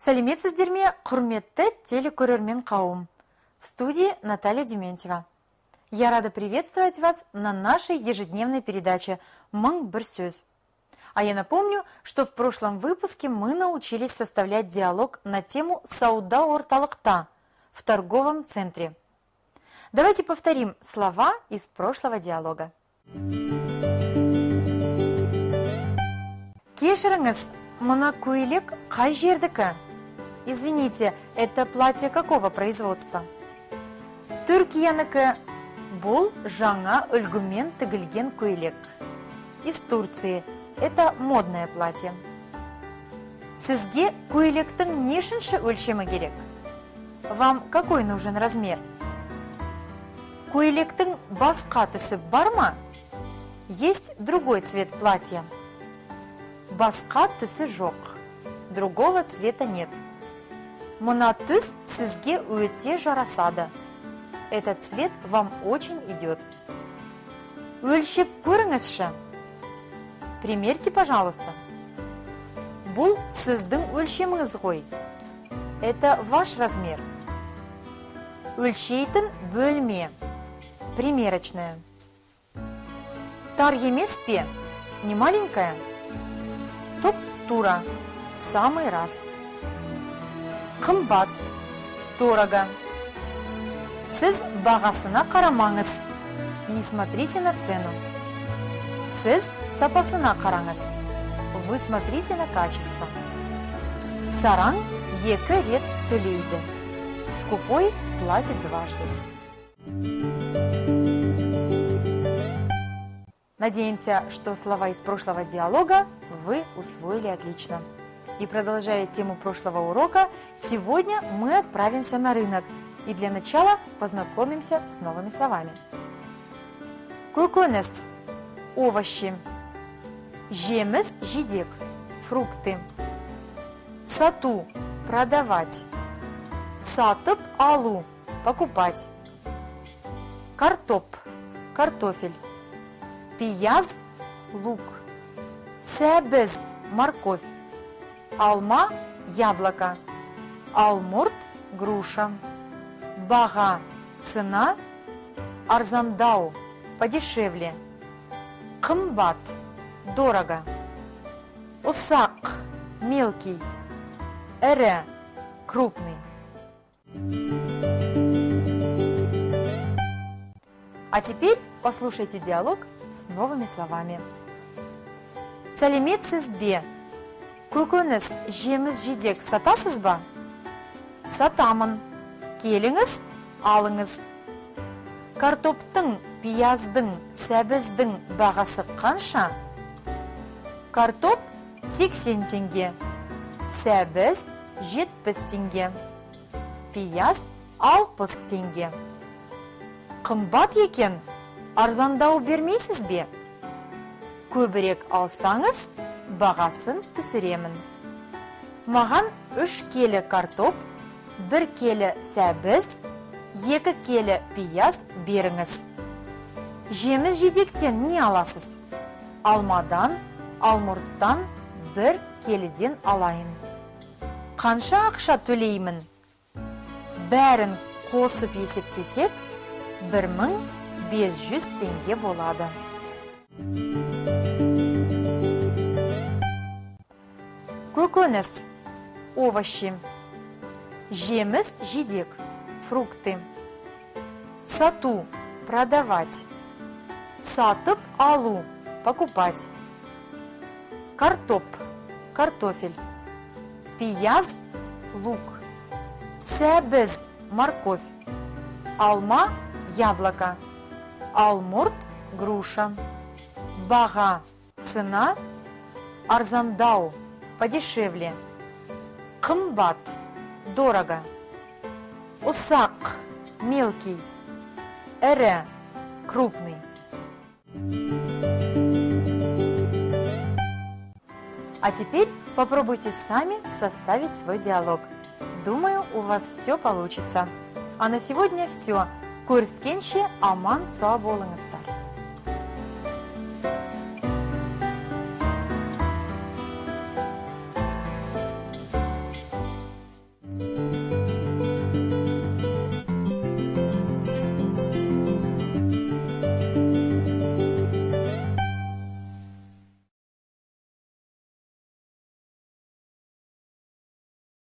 Сәлеметсіздер ме, құрметті телекөрермен қауым. В студии Наталья Дементьева. Я рада приветствовать вас на нашей ежедневной передаче «Мың бір сөз». А я напомню, что в прошлом выпуске мы научились составлять диалог на тему «Сауда орталықта» в торговом центре. Давайте повторим слова из прошлого диалога. Кешіріңіз, мына көйлек қай жердікі? Извините, это платье какого производства? Түркиянікі. Бұл жаңа үлгімен тігілген көйлек. Из Турции. Это модное платье. Сізге көйлектің нешінші өлшемі керек? Вам какой нужен размер? Көйлектің басқа түсі бар ма? Есть другой цвет платья. Басқа түсі жоқ. Другого цвета нет. Мына түс сізге өте жарасады. Этот цвет вам очень идет. Өлшеп көріңізші. Примерьте, пожалуйста. Бұл сіздің өлшеміңіз ғой. Это ваш размер. Өлшейтін бөлме. Примерочная. Тар емес пе? Не маленькая? Туп-тура. В самый раз. Қымбат. Дорого. Сіз бағасына қарамаңыз. Не смотрите на цену. Сіз сапасына қараңыз. Вы смотрите на качество. Сараң екі рет төлейді. Скупой платит дважды. Надеемся, что слова из прошлого диалога вы усвоили отлично. И продолжая тему прошлого урока, сегодня мы отправимся на рынок. И для начала познакомимся с новыми словами. Көкөніс – овощи. Жеміс – жидек, фрукты. Сату – продавать. Сатып – алу, покупать. Картоп – картофель. Пияз – лук. Сәбіз – морковь. Алма – яблоко. Алмурт – груша. Баға – цена. Арзандау – подешевле. Қымбат – дорого. Усақ – мелкий. Ірі – крупный. А теперь послушайте диалог с новыми словами. Сәлеметсіз бе? Көкөніс, жеміс, жидек сатасыз ба? Сатамын. Келіңіз, алыңыз. Картоптың, пияздың, сәбіздің бағасы қанша? Картоп 80 теңге. Сәбіз 70 теңге. Пияз 60 теңге. Қымбат екен, арзандау бермейсіз бе? Көбірек алсаңыз, бағасын түсіремін. Маған 3 келі картоп, 1 келі сәбіз, 2 келі пияз беріңіз. Жеміс жидектен не аласыз? Алмадан, алмұрттан 1 келіден алайын. Қанша ақша төлеймін? Бәрін қосып есептесек, 1500 теңге болады. Көкөніс – овощи. Жеміс – жидек, фрукты. Сату – продавать. Сатып – алу, покупать. Картоп – картофель. Пияз – лук. Сәбіз – морковь. Алма – яблоко. Алмурт – груша. Баға – цена. Арзандау – подешевле. Қымбат – дорого. Усақ – мелкий. Ірі – крупный. А теперь попробуйте сами составить свой диалог. Думаю, у вас все получится. А на сегодня все. Көріскенше аман сау болыңыздар.